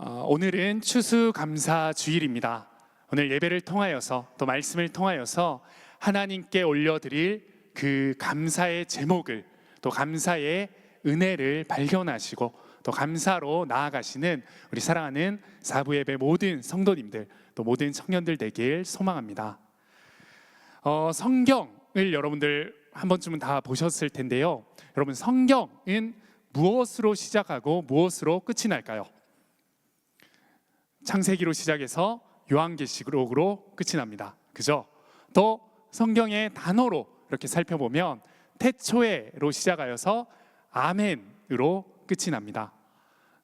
오늘은 추수감사주일입니다. 오늘 예배를 통하여서 또 말씀을 통하여서 하나님께 올려드릴 그 감사의 제목을 또 감사의 은혜를 발견하시고 또 감사로 나아가시는 우리 사랑하는 사부 예배 모든 성도님들 또 모든 청년들 되길 소망합니다. 성경을 여러분들 한 번쯤은 다 보셨을 텐데요. 여러분, 성경은 무엇으로 시작하고 무엇으로 끝이 날까요? 창세기로 시작해서 요한계시록으로 끝이 납니다. 그죠? 또 성경의 단어로 이렇게 살펴보면 태초에로 시작하여서 아멘으로 끝이 납니다.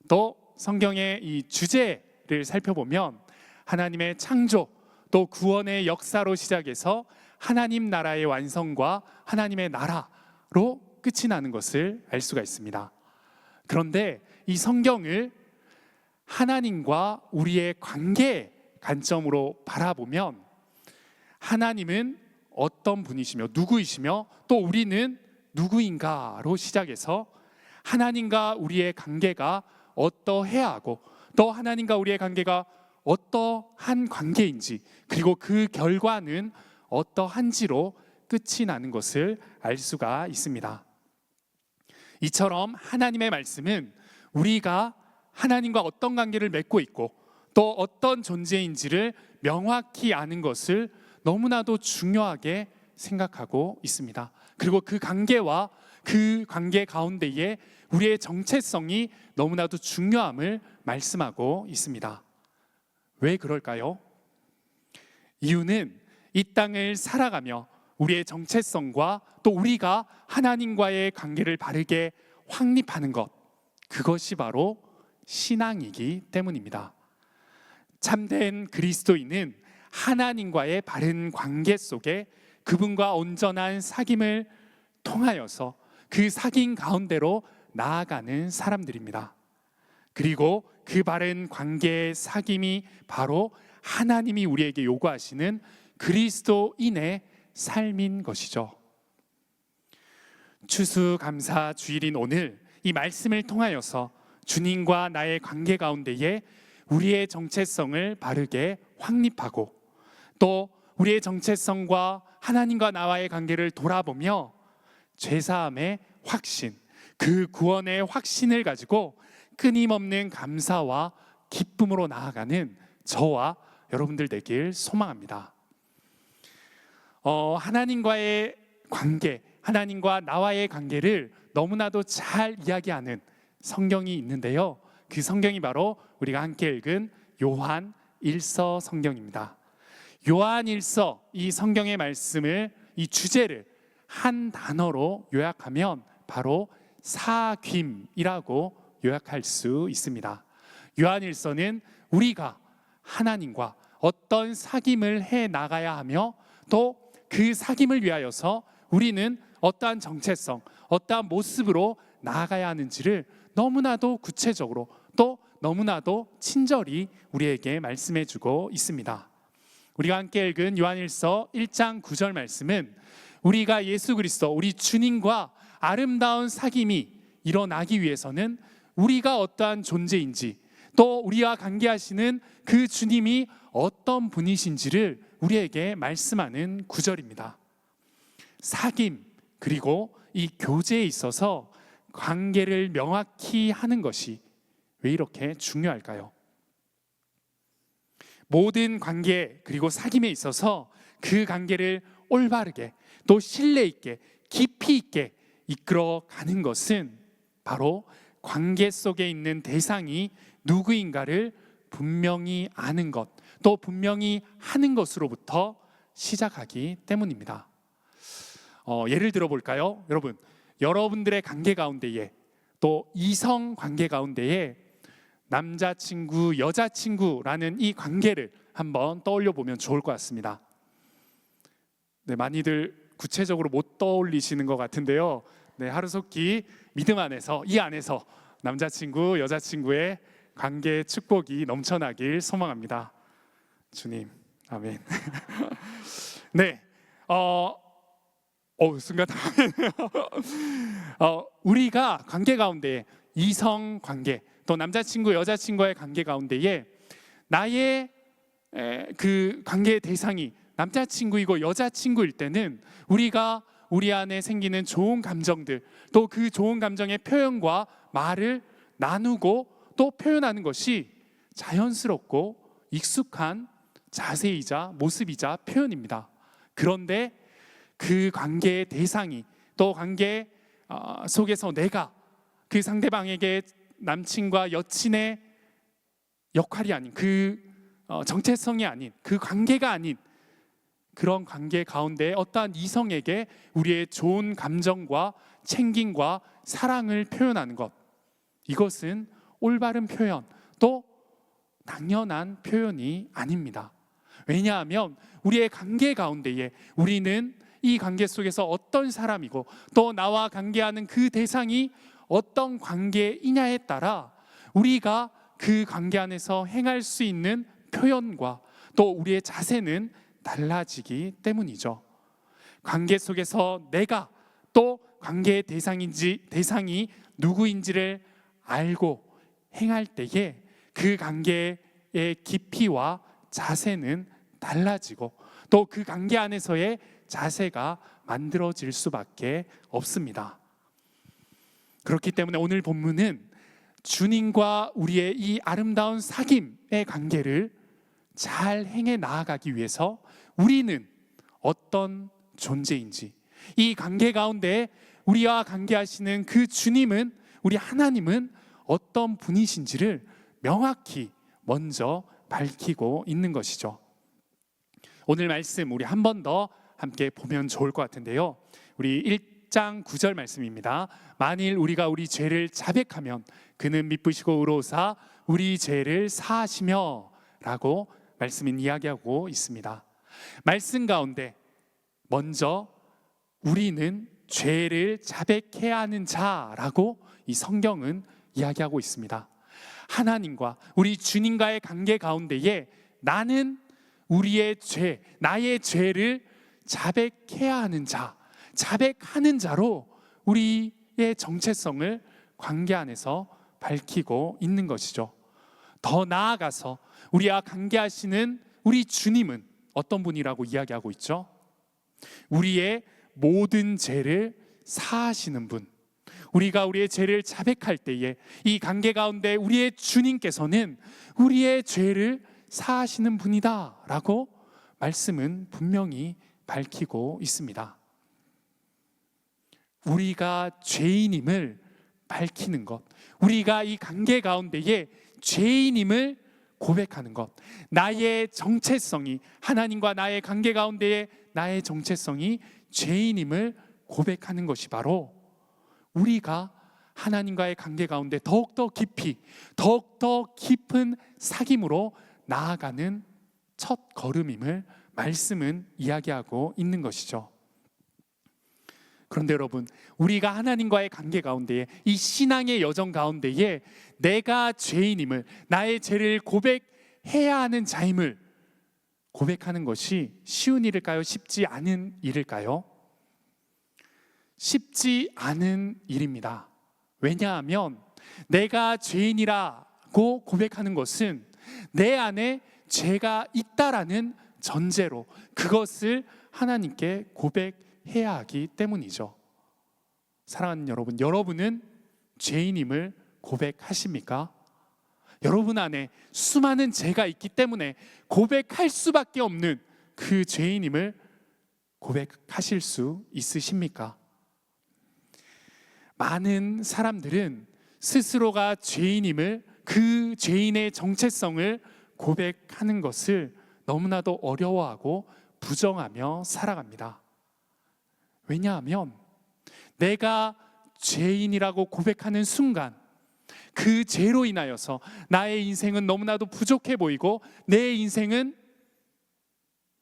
또 성경의 이 주제를 살펴보면 하나님의 창조 또 구원의 역사로 시작해서 하나님 나라의 완성과 하나님의 나라로 끝이 나는 것을 알 수가 있습니다. 그런데 이 성경을 하나님과 우리의 관계 관점으로 바라보면 하나님은 어떤 분이시며 누구이시며 또 우리는 누구인가로 시작해서 하나님과 우리의 관계가 어떠해야 하고 또 하나님과 우리의 관계가 어떠한 관계인지 그리고 그 결과는 어떠한지로 끝이 나는 것을 알 수가 있습니다. 이처럼 하나님의 말씀은 우리가 하나님과 어떤 관계를 맺고 있고 또 어떤 존재인지를 명확히 아는 것을 너무나도 중요하게 생각하고 있습니다. 그리고 그 관계와 그 관계 가운데에 우리의 정체성이 너무나도 중요함을 말씀하고 있습니다. 왜 그럴까요? 이유는 이 땅을 살아가며 우리의 정체성과 또 우리가 하나님과의 관계를 바르게 확립하는 것, 그것이 바로 신앙이기 때문입니다. 참된 그리스도인은 하나님과의 바른 관계 속에 그분과 온전한 사귐을 통하여서 그 사귐 가운데로 나아가는 사람들입니다. 그리고 그 바른 관계의 사귐이 바로 하나님이 우리에게 요구하시는 그리스도인의 삶인 것이죠. 추수감사 주일인 오늘 이 말씀을 통하여서 주님과 나의 관계 가운데에 우리의 정체성을 바르게 확립하고 또 우리의 정체성과 하나님과 나와의 관계를 돌아보며 죄사함의 확신, 그 구원의 확신을 가지고 끊임없는 감사와 기쁨으로 나아가는 저와 여러분들 되길 소망합니다. 하나님과의 관계, 하나님과 나와의 관계를 너무나도 잘 이야기하는 성경이 있는데요. 그 성경이 바로 우리가 함께 읽은 요한 1서 성경입니다. 요한 1서 이 성경의 말씀을 이 주제를 한 단어로 요약하면 바로 사귐이라고 요약할 수 있습니다. 요한 1서는 우리가 하나님과 어떤 사귐을 해 나가야 하며 또 그 사귐을 위하여서 우리는 어떠한 정체성, 어떠한 모습으로 나아가야 하는지를 너무나도 구체적으로 또 너무나도 친절히 우리에게 말씀해 주고 있습니다. 우리가 함께 읽은 요한일서 1장 9절 말씀은 우리가 예수 그리스도 우리 주님과 아름다운 사귐이 일어나기 위해서는 우리가 어떠한 존재인지 또 우리와 관계하시는 그 주님이 어떤 분이신지를 우리에게 말씀하는 구절입니다. 사귐 그리고 이 교제에 있어서 관계를 명확히 하는 것이 왜 이렇게 중요할까요? 모든 관계 그리고 사귐에 있어서 그 관계를 올바르게 또 신뢰 있게 깊이 있게 이끌어가는 것은 바로 관계 속에 있는 대상이 누구인가를 분명히 아는 것, 또 분명히 하는 것으로부터 시작하기 때문입니다. 예를 들어 볼까요? 여러분들의 관계 가운데에 또 이성 관계 가운데에 남자친구, 여자친구라는 이 관계를 한번 떠올려 보면 좋을 것 같습니다. 네, 많이들 구체적으로 못 떠올리시는 것 같은데요. 네, 하루속히 믿음 안에서 이 안에서 남자친구, 여자친구의 관계 축복이 넘쳐나길 소망합니다. 주님, 아멘. 네, 순간 당황했네요. 우리가 관계 가운데 이성 관계 또 남자친구, 여자친구의 관계 가운데에 나의 그 관계의 대상이 남자친구이고 여자친구일 때는 우리가 우리 안에 생기는 좋은 감정들, 또 그 좋은 감정의 표현과 말을 나누고 또 표현하는 것이 자연스럽고 익숙한 자세이자 모습이자 표현입니다. 그런데 그 관계의 대상이, 또 관계 속에서 내가 그 상대방에게 남친과 여친의 역할이 아닌, 그 정체성이 아닌, 그 관계가 아닌 그런 관계 가운데 어떠한 이성에게 우리의 좋은 감정과 챙김과 사랑을 표현하는 것, 이것은 올바른 표현, 또 당연한 표현이 아닙니다. 왜냐하면 우리의 관계 가운데에 우리는 이 관계 속에서 어떤 사람이고 또 나와 관계하는 그 대상이 어떤 관계이냐에 따라 우리가 그 관계 안에서 행할 수 있는 표현과 또 우리의 자세는 달라지기 때문이죠. 관계 속에서 내가 또 관계의 대상이 누구인지를 알고 행할 때에 그 관계의 깊이와 자세는 달라지고 또 그 관계 안에서의 자세가 만들어질 수밖에 없습니다. 그렇기 때문에 오늘 본문은 주님과 우리의 이 아름다운 사귐의 관계를 잘 행해 나아가기 위해서 우리는 어떤 존재인지, 이 관계 가운데 우리와 관계하시는 그 주님은, 우리 하나님은 어떤 분이신지를 명확히 먼저 밝히고 있는 것이죠. 오늘 말씀 우리 한 번 더 함께 보면 좋을 것 같은데요. 우리 1장 9절 말씀입니다. 만일 우리가 우리 죄를 자백하면 그는 미쁘시고 의로우사 우리 죄를 사하시며 라고 말씀은 이야기하고 있습니다. 말씀 가운데 먼저 우리는 죄를 자백해야 하는 자라고 이 성경은 이야기하고 있습니다. 하나님과 우리 주님과의 관계 가운데에 나는 우리의 죄, 나의 죄를 자백해야 하는 자, 자백하는 자로 우리의 정체성을 관계 안에서 밝히고 있는 것이죠. 더 나아가서 우리와 관계하시는 우리 주님은 어떤 분이라고 이야기하고 있죠? 우리의 모든 죄를 사하시는 분, 우리가 우리의 죄를 자백할 때에 이 관계 가운데 우리의 주님께서는 우리의 죄를 사하시는 분이다 라고 말씀은 분명히 밝히고 있습니다. 우리가 죄인임을 밝히는 것, 우리가 이 관계 가운데에 죄인임을 고백하는 것, 나의 정체성이, 하나님과 나의 관계 가운데에 나의 정체성이 죄인임을 고백하는 것이 바로 우리가 하나님과의 관계 가운데 더욱더 깊이, 더욱더 깊은 사귐으로 나아가는 첫 걸음임을 말씀은 이야기하고 있는 것이죠. 그런데 여러분, 우리가 하나님과의 관계 가운데에, 이 신앙의 여정 가운데에 내가 죄인임을, 나의 죄를 고백해야 하는 자임을 고백하는 것이 쉬운 일일까요? 쉽지 않은 일일까요? 쉽지 않은 일입니다. 왜냐하면 내가 죄인이라고 고백하는 것은 내 안에 죄가 있다라는 전제로 그것을 하나님께 고백해야 하기 때문이죠. 사랑하는 여러분, 여러분은 죄인임을 고백하십니까? 여러분 안에 수많은 죄가 있기 때문에 고백할 수밖에 없는 그 죄인임을 고백하실 수 있으십니까? 많은 사람들은 스스로가 죄인임을, 그 죄인의 정체성을 고백하는 것을 너무나도 어려워하고 부정하며 살아갑니다. 왜냐하면 내가 죄인이라고 고백하는 순간 그 죄로 인하여서 나의 인생은 너무나도 부족해 보이고 내 인생은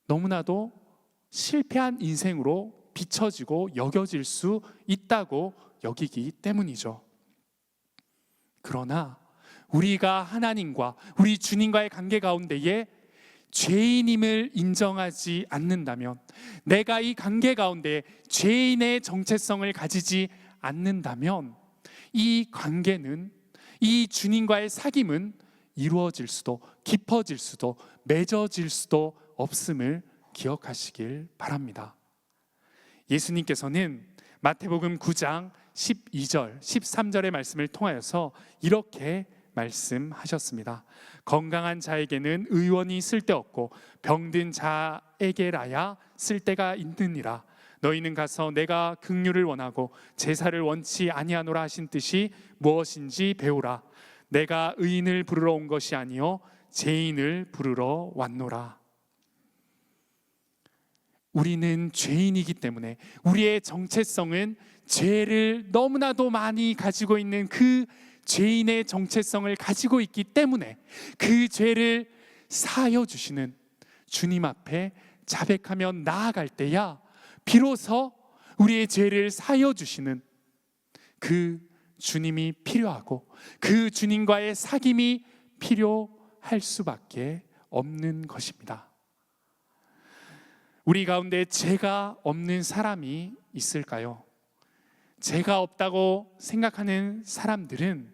너무나도 실패한 인생으로 비춰지고 여겨질 수 있다고 여기기 때문이죠. 그러나 우리가 하나님과 우리 주님과의 관계 가운데에 죄인임을 인정하지 않는다면, 내가 이 관계 가운데 죄인의 정체성을 가지지 않는다면 이 관계는, 이 주님과의 사귐은 이루어질 수도, 깊어질 수도, 맺어질 수도 없음을 기억하시길 바랍니다. 예수님께서는 마태복음 9장 12절, 13절의 말씀을 통하여서 이렇게 말씀하셨습니다. 건강한 자에게는 의원이 쓸데없고 병든 자에게라야 쓸데가 있느니라. 너희는 가서 내가 긍휼을 원하고 제사를 원치 아니하노라 하신 뜻이 무엇인지 배우라. 내가 의인을 부르러 온 것이 아니요 죄인을 부르러 왔노라. 우리는 죄인이기 때문에 우리의 정체성은 죄를 너무나도 많이 가지고 있는 그 죄인의 정체성을 가지고 있기 때문에 그 죄를 사하여 주시는 주님 앞에 자백하며 나아갈 때야 비로소 우리의 죄를 사하여 주시는 그 주님이 필요하고 그 주님과의 사귐이 필요할 수밖에 없는 것입니다. 우리 가운데 죄가 없는 사람이 있을까요? 죄가 없다고 생각하는 사람들은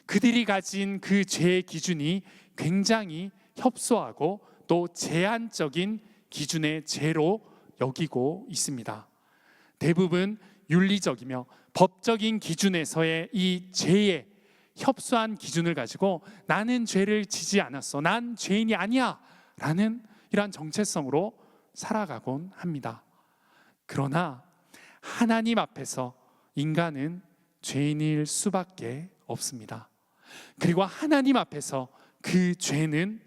그들이 가진 그 죄의 기준이 굉장히 협소하고 또 제한적인 기준의 죄로 여기고 있습니다. 대부분 윤리적이며 법적인 기준에서의 이 죄의 협소한 기준을 가지고 나는 죄를 지지 않았어, 난 죄인이 아니야 라는 이러한 정체성으로 살아가곤 합니다. 그러나 하나님 앞에서 인간은 죄인일 수밖에 없습니다. 그리고 하나님 앞에서 그 죄는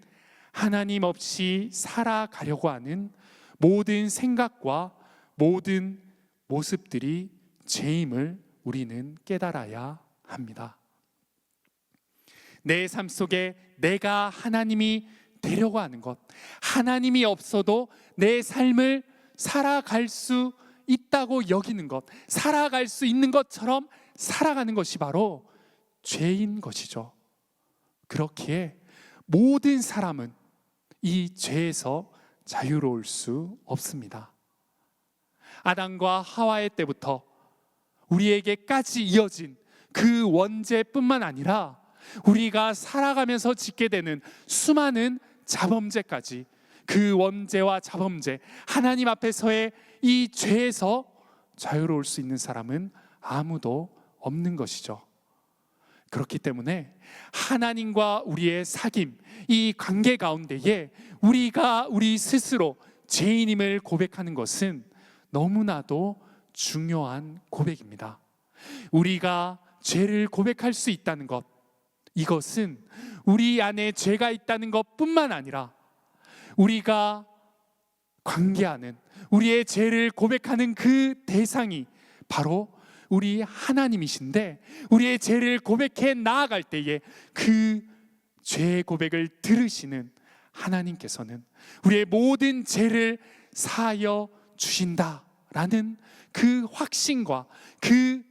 하나님 없이 살아가려고 하는 모든 생각과 모든 모습들이 죄임을 우리는 깨달아야 합니다. 내 삶 속에 내가 하나님이 되려고 하는 것, 하나님이 없어도 내 삶을 살아갈 수 있다고 여기는 것, 살아갈 수 있는 것처럼 살아가는 것이 바로 죄인 것이죠. 그렇기에 모든 사람은 이 죄에서 자유로울 수 없습니다. 아담과 하와의 때부터 우리에게까지 이어진 그 원죄뿐만 아니라 우리가 살아가면서 짓게 되는 수많은 자범죄까지, 그 원죄와 자범죄, 하나님 앞에서의 이 죄에서 자유로울 수 있는 사람은 아무도 없는 것이죠. 그렇기 때문에 하나님과 우리의 사귐, 이 관계 가운데에 우리가 우리 스스로 죄인임을 고백하는 것은 너무나도 중요한 고백입니다. 우리가 죄를 고백할 수 있다는 것, 이것은 우리 안에 죄가 있다는 것뿐만 아니라 우리가 관계하는, 우리의 죄를 고백하는 그 대상이 바로 우리 하나님이신데, 우리의 죄를 고백해 나아갈 때에 그 죄의 고백을 들으시는 하나님께서는 우리의 모든 죄를 사하여 주신다라는 그 확신과 그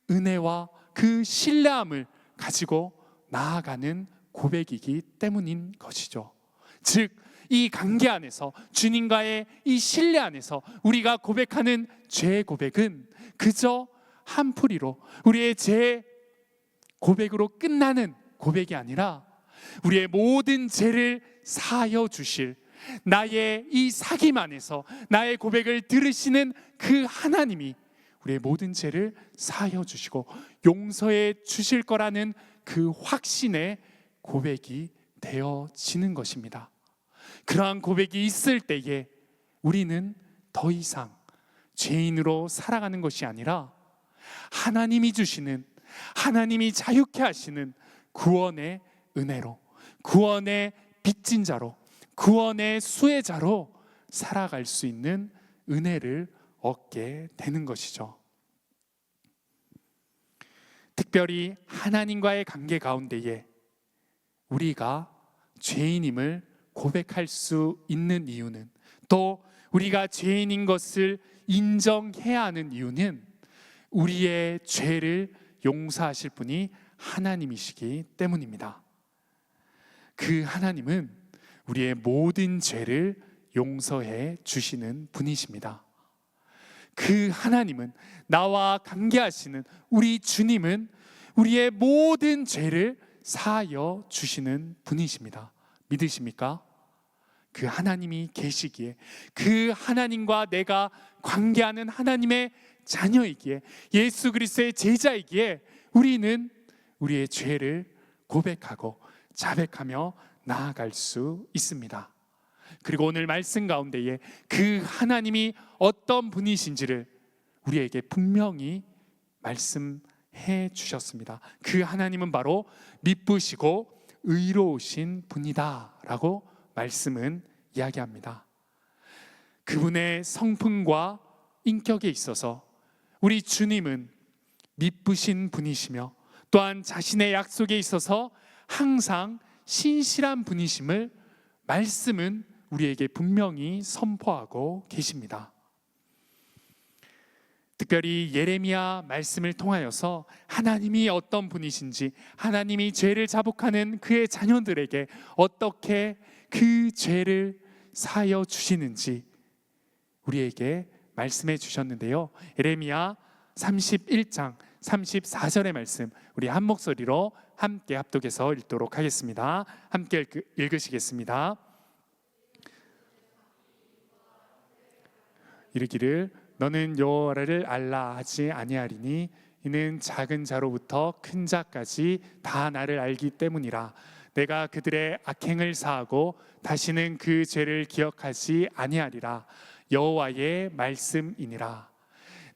은혜와 그 신뢰함을 가지고 나아가는 고백이기 때문인 것이죠. 즉, 이 관계 안에서, 주님과의 이 신뢰 안에서 우리가 고백하는 죄의 고백은 그저 한풀이로 우리의 죄 고백으로 끝나는 고백이 아니라 우리의 모든 죄를 사하여 주실, 나의 이 사귐 안에서 나의 고백을 들으시는 그 하나님이 우리의 모든 죄를 사하여 주시고 용서해 주실 거라는 그 확신의 고백이 되어지는 것입니다. 그러한 고백이 있을 때에 우리는 더 이상 죄인으로 살아가는 것이 아니라 하나님이 주시는, 하나님이 자유케 하시는 구원의 은혜로, 구원의 빚진 자로, 구원의 수혜자로 살아갈 수 있는 은혜를 얻게 되는 것이죠. 특별히 하나님과의 관계 가운데에 우리가 죄인임을 고백할 수 있는 이유는, 또 우리가 죄인인 것을 인정해야 하는 이유는 우리의 죄를 용서하실 분이 하나님이시기 때문입니다. 그 하나님은 우리의 모든 죄를 용서해 주시는 분이십니다. 그 하나님은, 나와 관계하시는 우리 주님은 우리의 모든 죄를 사하여 주시는 분이십니다. 믿으십니까? 그 하나님이 계시기에, 그 하나님과 내가 관계하는 하나님의 자녀이기에, 예수 그리스도의 제자이기에 우리는 우리의 죄를 고백하고 자백하며 나아갈 수 있습니다. 그리고 오늘 말씀 가운데에 그 하나님이 어떤 분이신지를 우리에게 분명히 말씀해 주셨습니다. 그 하나님은 바로 미쁘시고 의로우신 분이다 라고 말씀은 이야기합니다. 그분의 성품과 인격에 있어서 우리 주님은 미쁘신 분이시며, 또한 자신의 약속에 있어서 항상 신실한 분이심을 말씀은 우리에게 분명히 선포하고 계십니다. 특별히 예레미야 말씀을 통하여서 하나님이 어떤 분이신지, 하나님이 죄를 자복하는 그의 자녀들에게 어떻게 그 죄를 사하여 주시는지 우리에게 말씀해 주셨는데요. 예레미야 31장 34절의 말씀, 우리 한 목소리로 함께 합독해서 읽도록 하겠습니다. 함께 읽으시겠습니다. 이르기를 너는 여호와를 알라 하지 아니하리니 이는 작은 자로부터 큰 자까지 다 나를 알기 때문이라. 내가 그들의 악행을 사하고 다시는 그 죄를 기억하지 아니하리라. 여호와의 말씀이니라.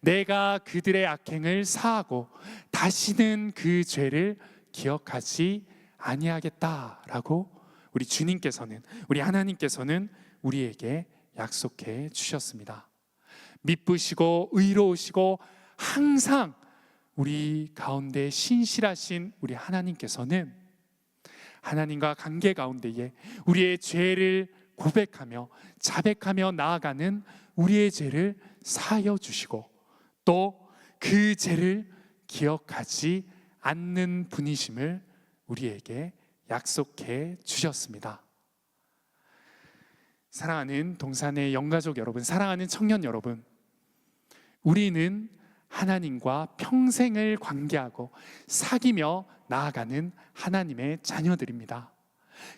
내가 그들의 악행을 사하고 다시는 그 죄를 기억하지 아니하겠다라고 우리 주님께서는, 우리 하나님께서는 우리에게 약속해 주셨습니다. 미쁘시고 의로우시고 항상 우리 가운데 신실하신 우리 하나님께서는 하나님과 관계 가운데에 우리의 죄를 고백하며 자백하며 나아가는 우리의 죄를 사하여 주시고, 또 그 죄를 기억하지 않는 분이심을 우리에게 약속해 주셨습니다. 사랑하는 동산의 영가족 여러분, 사랑하는 청년 여러분, 우리는 하나님과 평생을 관계하고 사귀며 나아가는 하나님의 자녀들입니다.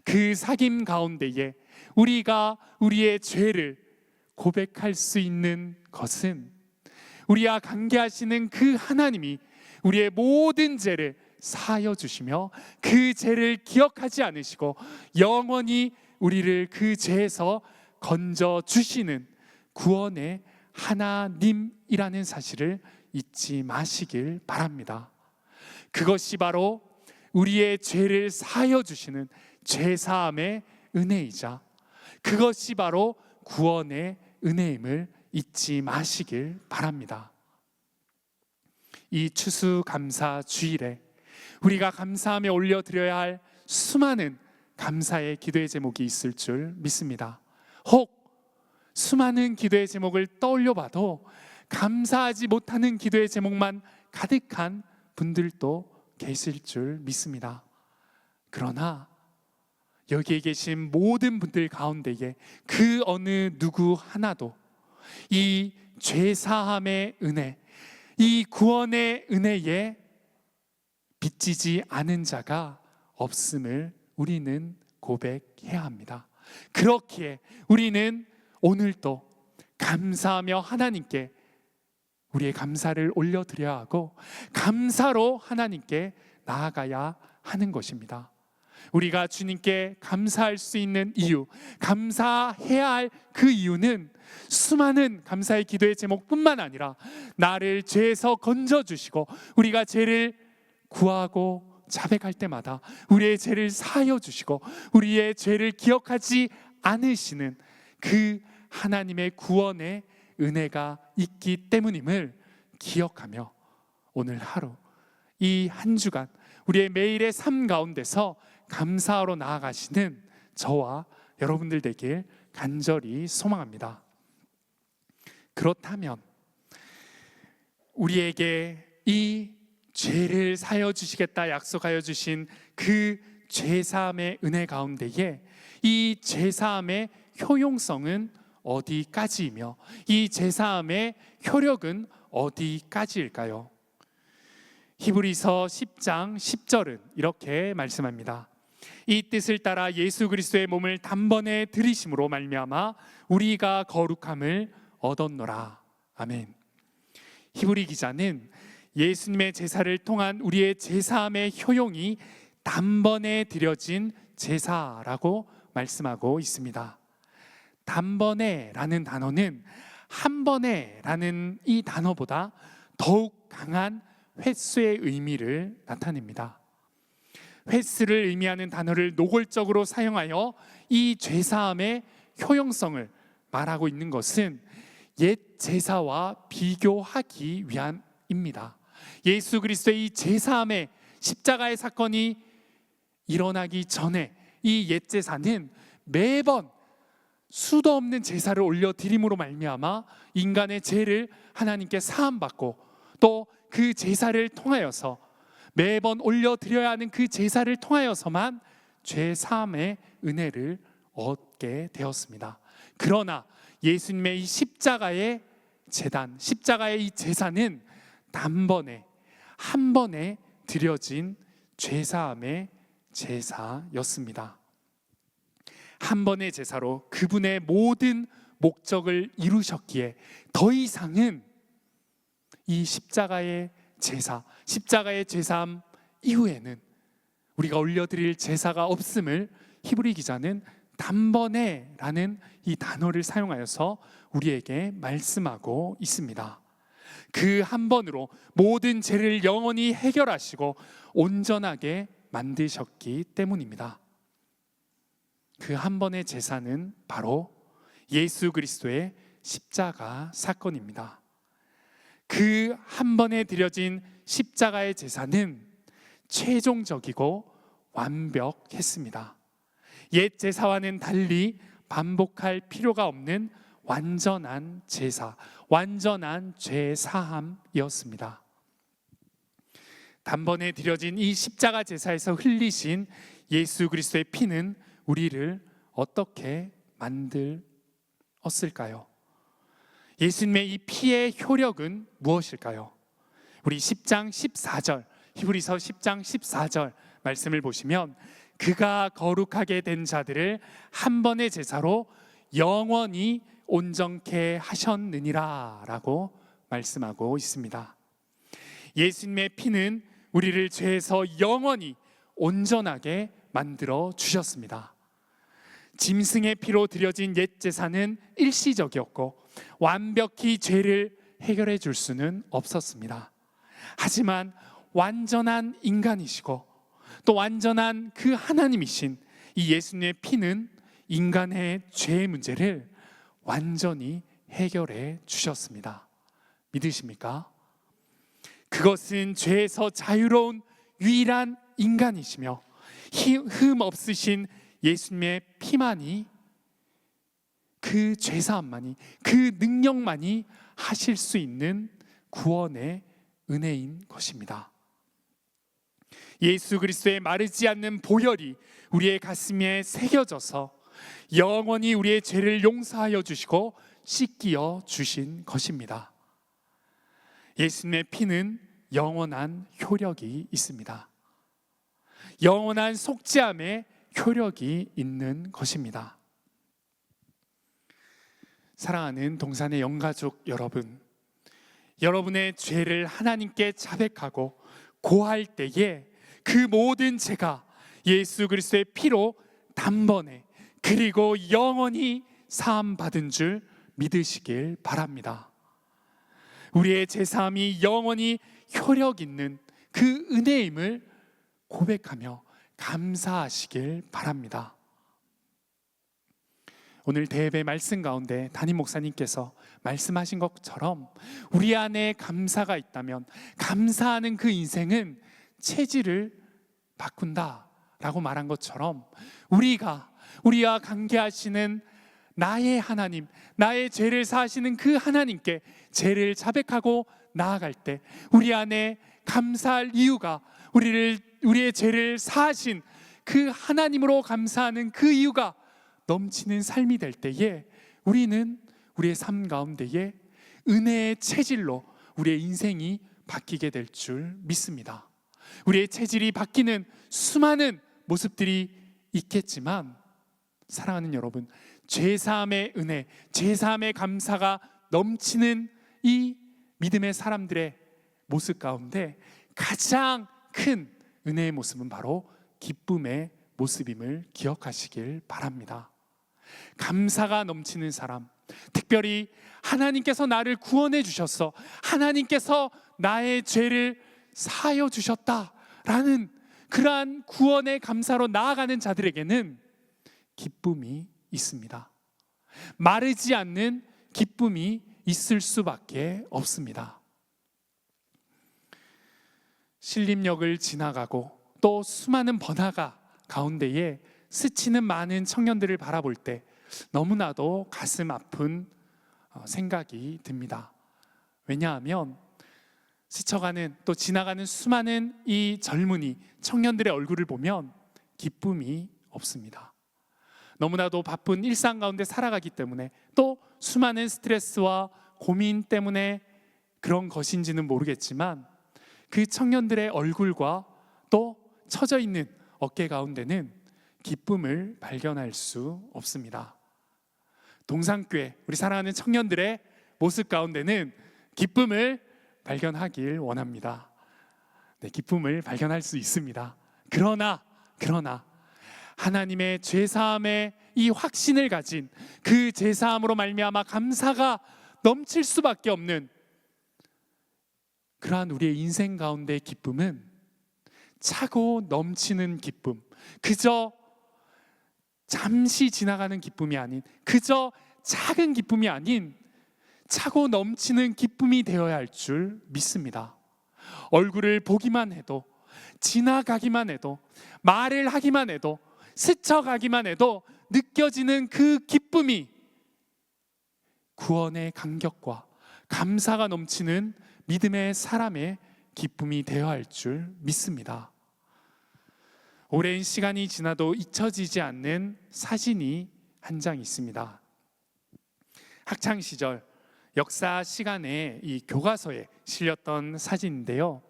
그 사귐 가운데에 우리가 우리의 죄를 고백할 수 있는 것은 우리와 관계하시는 그 하나님이 우리의 모든 죄를 사하여 주시며 그 죄를 기억하지 않으시고 영원히 우리를 그 죄에서 건져 주시는 구원의 하나님이라는 사실을 잊지 마시길 바랍니다. 그것이 바로 우리의 죄를 사하여 주시는 죄사함의 은혜이자, 그것이 바로 구원의 은혜임을 잊지 마시길 바랍니다. 이 추수감사 주일에 우리가 감사하며 올려드려야 할 수많은 감사의 기도의 제목이 있을 줄 믿습니다. 혹 수많은 기도의 제목을 떠올려 봐도 감사하지 못하는 기도의 제목만 가득한 분들도 계실 줄 믿습니다. 그러나 여기에 계신 모든 분들 가운데에 그 어느 누구 하나도 이 죄사함의 은혜, 이 구원의 은혜에 빚지지 않은 자가 없음을 우리는 고백해야 합니다. 그렇기에 우리는 오늘도 감사하며 하나님께 우리의 감사를 올려드려야 하고 감사로 하나님께 나아가야 하는 것입니다. 우리가 주님께 감사할 수 있는 이유, 감사해야 할 그 이유는 수많은 감사의 기도의 제목뿐만 아니라 나를 죄에서 건져주시고 우리가 죄를 구하고 자백할 때마다 우리의 죄를 사하여 주시고 우리의 죄를 기억하지 않으시는 그 하나님의 구원의 은혜가 있기 때문임을 기억하며 오늘 하루, 이 한 주간 우리의 매일의 삶 가운데서 감사하러 나아가시는 저와 여러분들 되길 간절히 소망합니다. 그렇다면 우리에게 이 죄를 사하여 주시겠다 약속하여 주신 그 죄사함의 은혜 가운데에 이 죄사함의 효용성은 어디까지이며 이 죄사함의 효력은 어디까지일까요? 히브리서 10장 10절은 이렇게 말씀합니다. 이 뜻을 따라 예수 그리스도의 몸을 단번에 들이심으로 말미암아 우리가 거룩함을 얻었노라. 아멘. 히브리 기자는 예수님의 제사를 통한 우리의 제사함의 효용이 단번에 드려진 제사라고 말씀하고 있습니다. 단번에라는 단어는 한 번에라는 이 단어보다 더욱 강한 횟수의 의미를 나타냅니다. 횟수를 의미하는 단어를 노골적으로 사용하여 이 죄사함의 효용성을 말하고 있는 것은 옛 제사와 비교하기 위함입니다. 예수 그리스도의 이 제사함의 십자가의 사건이 일어나기 전에 이 옛 제사는 매번 수도 없는 제사를 올려드림으로 말미암아 인간의 죄를 하나님께 사함받고 또 그 제사를 통하여서 매번 올려드려야 하는 그 제사를 통하여서만 죄 사함의 은혜를 얻게 되었습니다. 그러나 예수님의 이 십자가의 제단, 십자가의 이 제사는 단번에 한 번에 드려진 죄 사함의 제사였습니다. 한 번의 제사로 그분의 모든 목적을 이루셨기에 더 이상은 이 십자가의 제사, 십자가의 제사함 이후에는 우리가 올려드릴 제사가 없음을 히브리 기자는 단번에라는 이 단어를 사용하여서 우리에게 말씀하고 있습니다. 그 한 번으로 모든 죄를 영원히 해결하시고 온전하게 만드셨기 때문입니다. 그 한 번의 제사는 바로 예수 그리스도의 십자가 사건입니다. 그 한 번에 드려진 십자가의 제사는 최종적이고 완벽했습니다. 옛 제사와는 달리 반복할 필요가 없는 완전한 제사, 완전한 죄 사함이었습니다. 단번에 드려진 이 십자가 제사에서 흘리신 예수 그리스도의 피는 우리를 어떻게 만들었을까요? 예수님의 이 피의 효력은 무엇일까요? 우리 10장 14절, 히브리서 10장 14절 말씀을 보시면 그가 거룩하게 된 자들을 한 번의 제사로 영원히 온전케 하셨느니라 라고 말씀하고 있습니다. 예수님의 피는 우리를 죄에서 영원히 온전하게 만들어 주셨습니다. 짐승의 피로 드려진 옛 제사는 일시적이었고 완벽히 죄를 해결해 줄 수는 없었습니다. 하지만 완전한 인간이시고 또 완전한 그 하나님이신 이 예수님의 피는 인간의 죄의 문제를 완전히 해결해 주셨습니다. 믿으십니까? 그것은 죄에서 자유로운 유일한 인간이시며 흠 없으신 예수님의 피만이 그 죄사함만이 그 능력만이 하실 수 있는 구원의 은혜인 것입니다. 예수 그리스도의 마르지 않는 보혈이 우리의 가슴에 새겨져서 영원히 우리의 죄를 용서하여 주시고 씻기어 주신 것입니다. 예수님의 피는 영원한 효력이 있습니다. 영원한 속죄함의 효력이 있는 것입니다. 사랑하는 동산의 영가족 여러분, 여러분의 죄를 하나님께 자백하고 고할 때에 그 모든 죄가 예수 그리스도의 피로 단번에 그리고 영원히 사함받은 줄 믿으시길 바랍니다. 우리의 제사함이 영원히 효력 있는 그 은혜임을 고백하며 감사하시길 바랍니다. 오늘 대예배 말씀 가운데 담임 목사님께서 말씀하신 것처럼 우리 안에 감사가 있다면 감사하는 그 인생은 체질을 바꾼다라고 말한 것처럼 우리와 관계하시는 나의 하나님, 나의 죄를 사하시는 그 하나님께 죄를 자백하고 나아갈 때 우리 안에 감사할 이유가 우리의 죄를 사하신 그 하나님으로 감사하는 그 이유가 넘치는 삶이 될 때에 우리는 우리의 삶 가운데에 은혜의 체질로 우리의 인생이 바뀌게 될 줄 믿습니다. 우리의 체질이 바뀌는 수많은 모습들이 있겠지만 사랑하는 여러분, 죄사함의 은혜, 죄사함의 감사가 넘치는 이 믿음의 사람들의 모습 가운데 가장 큰 은혜의 모습은 바로 기쁨의 모습임을 기억하시길 바랍니다. 감사가 넘치는 사람, 특별히 하나님께서 나를 구원해 주셨어, 하나님께서 나의 죄를 사하여 주셨다라는 그러한 구원의 감사로 나아가는 자들에게는 기쁨이 있습니다. 마르지 않는 기쁨이 있을 수밖에 없습니다. 신림역을 지나가고 또 수많은 번화가 가운데에 스치는 많은 청년들을 바라볼 때 너무나도 가슴 아픈 생각이 듭니다. 왜냐하면 스쳐가는 또 지나가는 수많은 이 젊은이 청년들의 얼굴을 보면 기쁨이 없습니다. 너무나도 바쁜 일상 가운데 살아가기 때문에 또 수많은 스트레스와 고민 때문에 그런 것인지는 모르겠지만 그 청년들의 얼굴과 또 처져 있는 어깨 가운데는 기쁨을 발견할 수 없습니다. 동산교회 우리 사랑하는 청년들의 모습 가운데는 기쁨을 발견하길 원합니다. 네, 기쁨을 발견할 수 있습니다. 그러나 하나님의 죄사함의 이 확신을 가진 그 죄사함으로 말미암아 감사가 넘칠 수밖에 없는 그러한 우리의 인생 가운데의 기쁨은 차고 넘치는 기쁨, 그저 잠시 지나가는 기쁨이 아닌, 그저 작은 기쁨이 아닌 차고 넘치는 기쁨이 되어야 할 줄 믿습니다. 얼굴을 보기만 해도, 지나가기만 해도, 말을 하기만 해도, 스쳐가기만 해도 느껴지는 그 기쁨이 구원의 감격과 감사가 넘치는 믿음의 사람의 기쁨이 되어야 할 줄 믿습니다. 오랜 시간이 지나도 잊혀지지 않는 사진이 한 장 있습니다. 학창 시절 역사 시간에 이 교과서에 실렸던 사진인데요,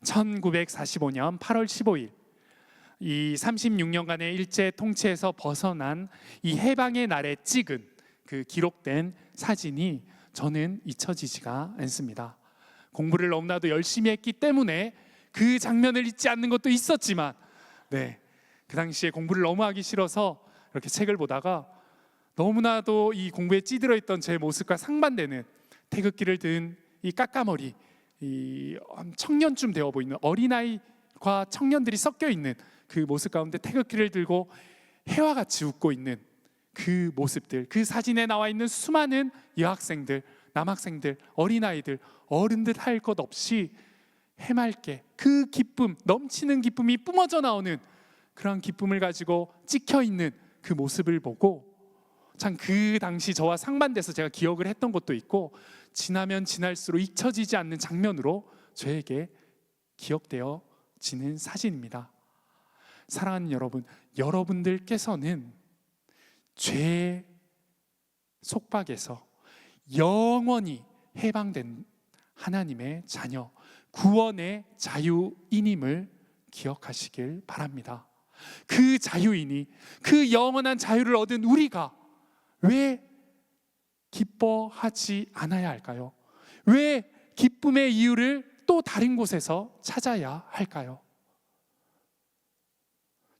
1945년 8월 15일 이 36년간의 일제 통치에서 벗어난 이 해방의 날에 찍은 그 기록된 사진이 저는 잊혀지지가 않습니다. 공부를 너무나도 열심히 했기 때문에 그 장면을 잊지 않는 것도 있었지만, 그 당시에 공부를 너무 하기 싫어서 이렇게 책을 보다가 너무나도 이 공부에 찌들어 있던 제 모습과 상반되는 태극기를 든 이 까까머리, 이 청년쯤 되어 보이는 어린아이과 청년들이 섞여 있는 그 모습 가운데 태극기를 들고 해와 같이 웃고 있는 그 모습들, 그 사진에 나와 있는 수많은 여학생들, 남학생들, 어린아이들, 어른들 할 것 없이 해맑게 그 기쁨, 넘치는 기쁨이 뿜어져 나오는 그런 기쁨을 가지고 찍혀 있는 그 모습을 보고 참 그 당시 저와 상반돼서 제가 기억을 했던 것도 있고, 지나면 지날수록 잊혀지지 않는 장면으로 저에게 기억되어지는 사진입니다. 사랑하는 여러분, 여러분들께서는 죄의 속박에서 영원히 해방된 하나님의 자녀, 구원의 자유인임을 기억하시길 바랍니다. 그 자유인이, 그 영원한 자유를 얻은 우리가 왜 기뻐하지 않아야 할까요? 왜 기쁨의 이유를 또 다른 곳에서 찾아야 할까요?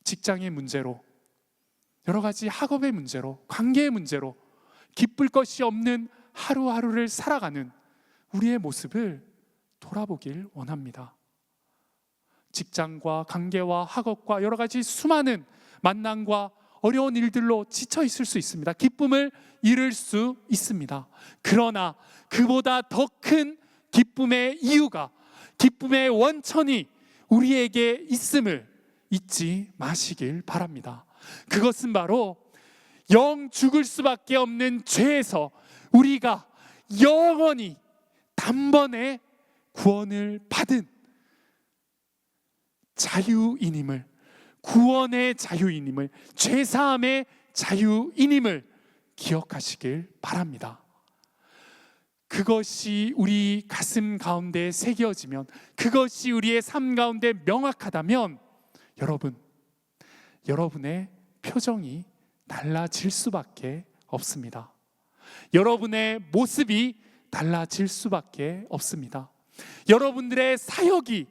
직장의 문제로, 여러 가지 학업의 문제로, 관계의 문제로 기쁠 것이 없는 하루하루를 살아가는 우리의 모습을 돌아보길 원합니다. 직장과 관계와 학업과 여러 가지 수많은 만남과 어려운 일들로 지쳐 있을 수 있습니다. 기쁨을 잃을 수 있습니다. 그러나 그보다 더 큰 기쁨의 이유가, 기쁨의 원천이 우리에게 있음을 잊지 마시길 바랍니다. 그것은 바로 영 죽을 수밖에 없는 죄에서 우리가 영원히 단번에 구원을 받은 자유인임을, 구원의 자유인임을, 죄사함의 자유인임을 기억하시길 바랍니다. 그것이 우리 가슴 가운데 새겨지면, 그것이 우리의 삶 가운데 명확하다면 여러분의 표정이 달라질 수밖에 없습니다. 여러분의 모습이 달라질 수밖에 없습니다. 여러분들의 사역이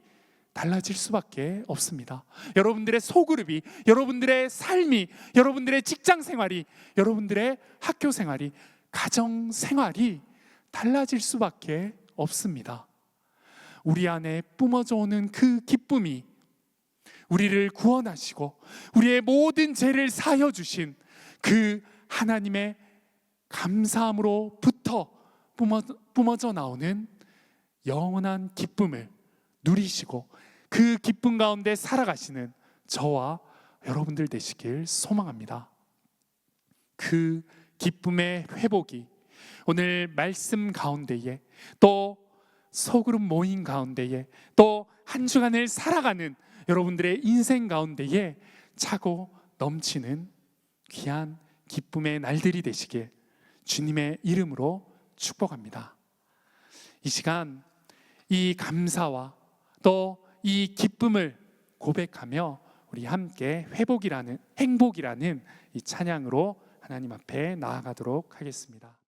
달라질 수밖에 없습니다. 여러분들의 소그룹이, 여러분들의 삶이, 여러분들의 직장 생활이, 여러분들의 학교 생활이, 가정 생활이 달라질 수밖에 없습니다. 우리 안에 뿜어져 오는 그 기쁨이 우리를 구원하시고 우리의 모든 죄를 사하여 주신 그 하나님의 감사함으로부터 뿜어져 나오는 영원한 기쁨을 누리시고 그 기쁨 가운데 살아가시는 저와 여러분들 되시길 소망합니다. 그 기쁨의 회복이 오늘 말씀 가운데에, 또 소그룹 모임 가운데에, 또 한 주간을 살아가는 여러분들의 인생 가운데에 차고 넘치는 귀한 기쁨의 날들이 되시길 주님의 이름으로 축복합니다. 이 시간 이 감사와 또 이 기쁨을 고백하며 우리 함께 행복이라는 이 찬양으로 하나님 앞에 나아가도록 하겠습니다.